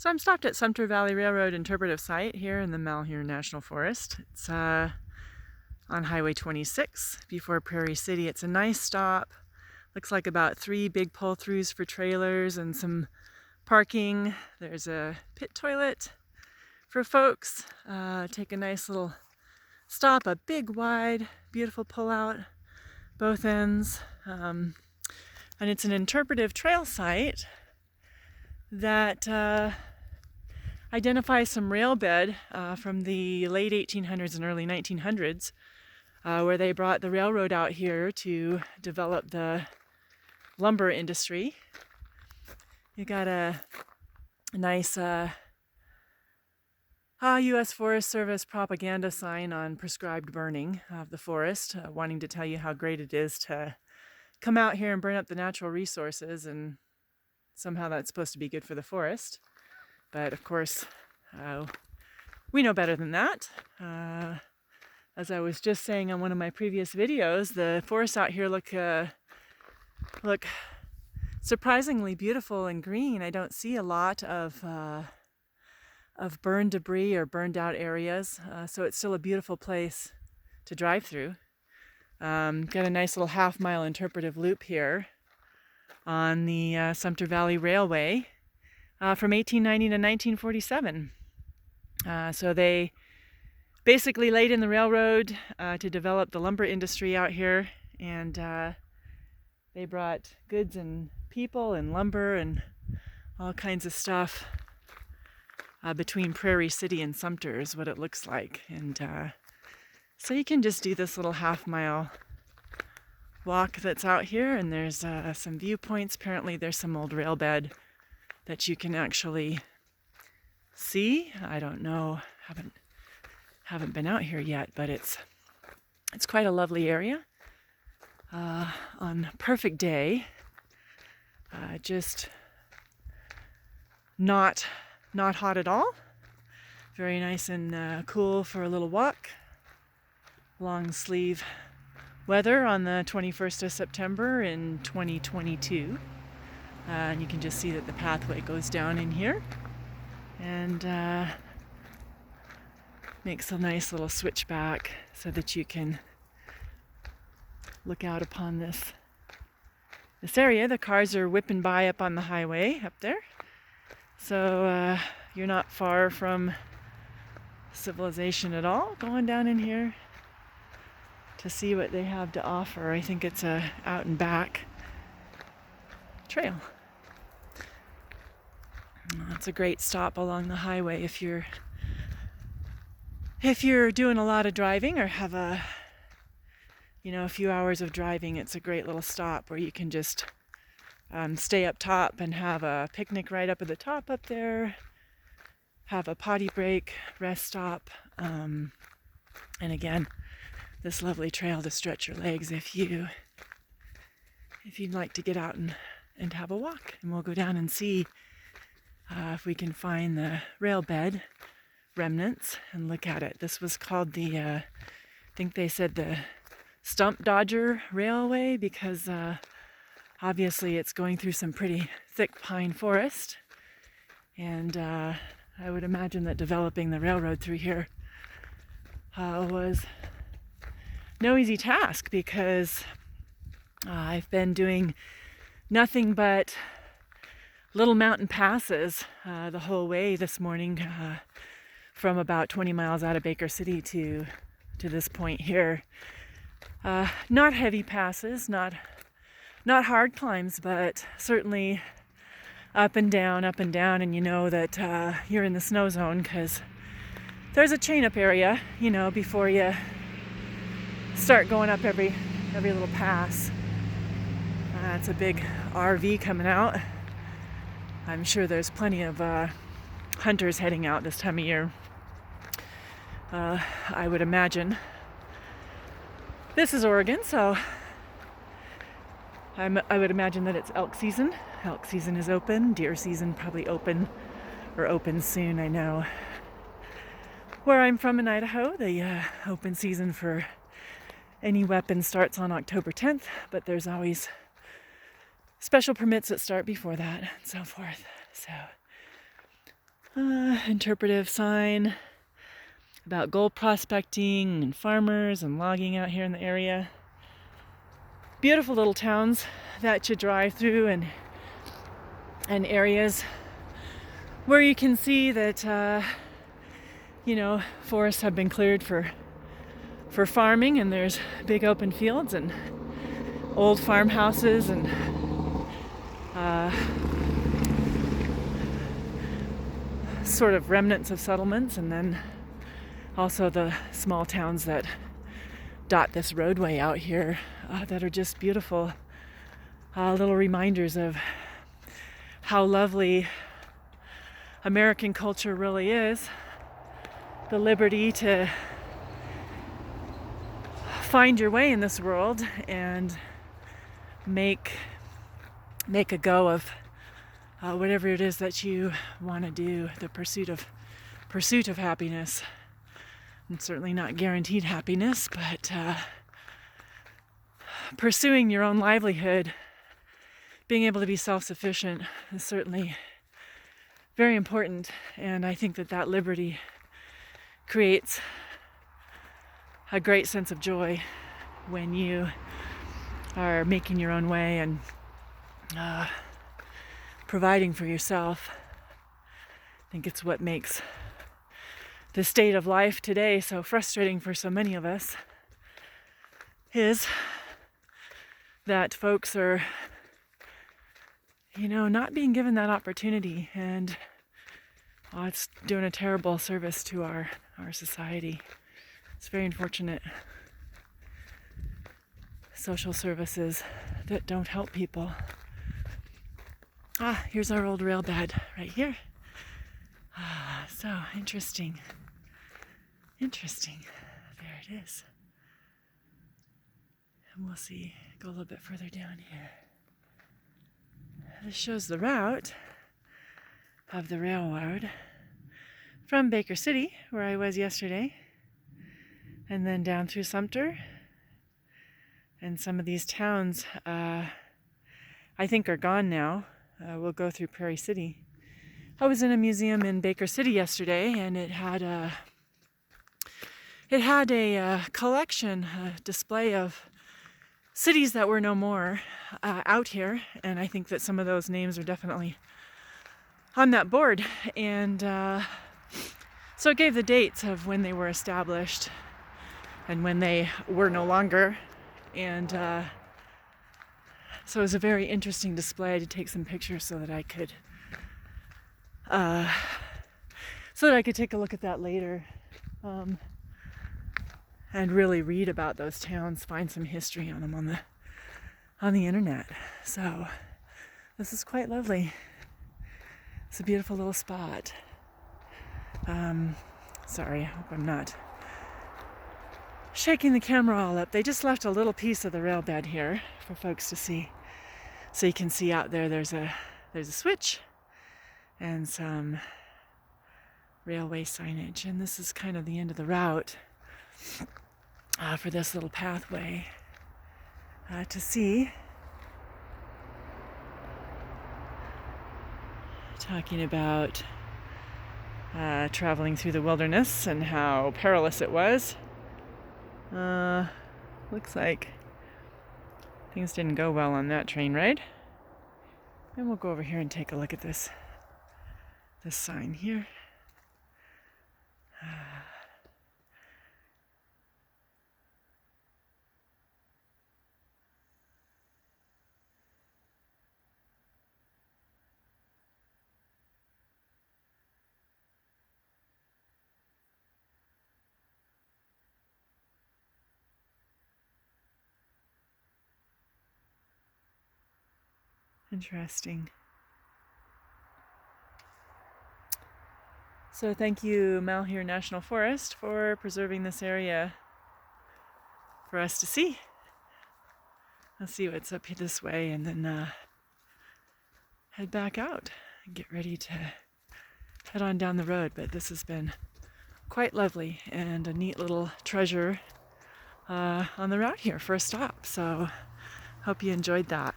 So I'm stopped at Sumpter Valley Railroad Interpretive Site here in the Malheur National Forest. It's on Highway 26 before Prairie City. It's a nice stop. Looks like about 3 big pull-throughs for trailers and some parking. There's a pit toilet for folks. Take a nice little stop, a big, wide, beautiful pull-out, both ends. And it's an interpretive trail site that identifies some rail bed from the late 1800s and early 1900s, where they brought the railroad out here to develop the lumber industry. You got a nice U.S. Forest Service propaganda sign on prescribed burning of the forest, wanting to tell you how great it is to come out here and burn up the natural resources, and somehow that's supposed to be good for the forest. But of course, we know better than that. As I was just saying on one of my previous videos, the forests out here look surprisingly beautiful and green. I don't see a lot of burned debris or burned out areas, so it's still a beautiful place to drive through. Got a nice little half-mile interpretive loop here on the Sumpter Valley Railway from 1890 to 1947. So they basically laid in the railroad to develop the lumber industry out here, and they brought goods and people and lumber and all kinds of stuff between Prairie City and Sumpter is what it looks like. And so you can just do this little half-mile walk that's out here, and there's some viewpoints. Apparently there's some old rail bed that you can actually see. I don't know, haven't been out here yet, but it's quite a lovely area. On a perfect day, just not hot at all. Very nice and cool for a little walk. Long sleeve weather on the 21st of September in 2022. And you can just see that the pathway goes down in here and makes a nice little switchback so that you can look out upon this area. The cars are whipping by up on the highway up there, so you're not far from civilization at all. Going down in here to see what they have to offer. I think it's a out and back trail. It's a great stop along the highway if you're doing a lot of driving or have a few hours of driving. It's a great little stop where you can just stay up top and have a picnic right up at the top up there, have a potty break, rest stop, and again, this lovely trail to stretch your legs if you'd like to get out and have a walk. And we'll go down and see if we can find the rail bed remnants and look at it. This was called the, I think they said the Stump Dodger Railway, because obviously it's going through some pretty thick pine forest, and I would imagine that developing the railroad through here was no easy task, because I've been doing nothing but little mountain passes the whole way this morning, from about 20 miles out of Baker City to this point here. Not heavy passes, not hard climbs, but certainly up and down, and you know that you're in the snow zone, because there's a chain up area, before you start going up every little pass. It's a big RV coming out. I'm sure there's plenty of hunters heading out this time of year. I would imagine. This is Oregon, so I would imagine that it's elk season. Elk season is open. Deer season probably open soon. I know where I'm from in Idaho, the open season for any weapon starts on October 10th, but there's always special permits that start before that and so forth. So interpretive sign about gold prospecting and farmers and logging out here in the area. Beautiful little towns that you drive through, and areas where you can see that forests have been cleared for farming, and there's big open fields and old farmhouses and sort of remnants of settlements, and then also the small towns that dot this roadway out here that are just beautiful little reminders of how lovely American culture really is. The liberty to find your way in this world and make a go of whatever it is that you want to do. The pursuit of happiness, and certainly not guaranteed happiness, but pursuing your own livelihood, being able to be self-sufficient is certainly very important. And I think that liberty creates a great sense of joy when you are making your own way and providing for yourself. I think it's what makes the state of life today so frustrating for so many of us, is that folks are, not being given that opportunity, and it's doing a terrible service to our society. It's very unfortunate. Social services that don't help people. Here's our old rail bed right here. So interesting. There it is. And we'll see, go a little bit further down here. This shows the route of the railroad from Baker City, where I was yesterday, and then down through Sumpter. And some of these towns, I think, are gone now. We'll go through Prairie City. I was in a museum in Baker City yesterday, and it had a collection, a display of cities that were no more out here, and I think that some of those names are definitely on that board. And so it gave the dates of when they were established and when they were no longer. And so it was a very interesting display. I had to take some pictures so that I could take a look at that later, and really read about those towns, find some history on them on the internet. So this is quite lovely. It's a beautiful little spot. Sorry, I hope I'm not shaking the camera all up. They just left a little piece of the rail bed here for folks to see. So you can see out there, there's a switch and some railway signage. And this is kind of the end of the route for this little pathway to see. Talking about traveling through the wilderness and how perilous it was. Looks like things didn't go well on that train ride. And we'll go over here and take a look at this sign here. Interesting. So thank you, Malheur National Forest, for preserving this area for us to see. I'll see what's up this way and then head back out and get ready to head on down the road. But this has been quite lovely and a neat little treasure on the route here for a stop. So hope you enjoyed that.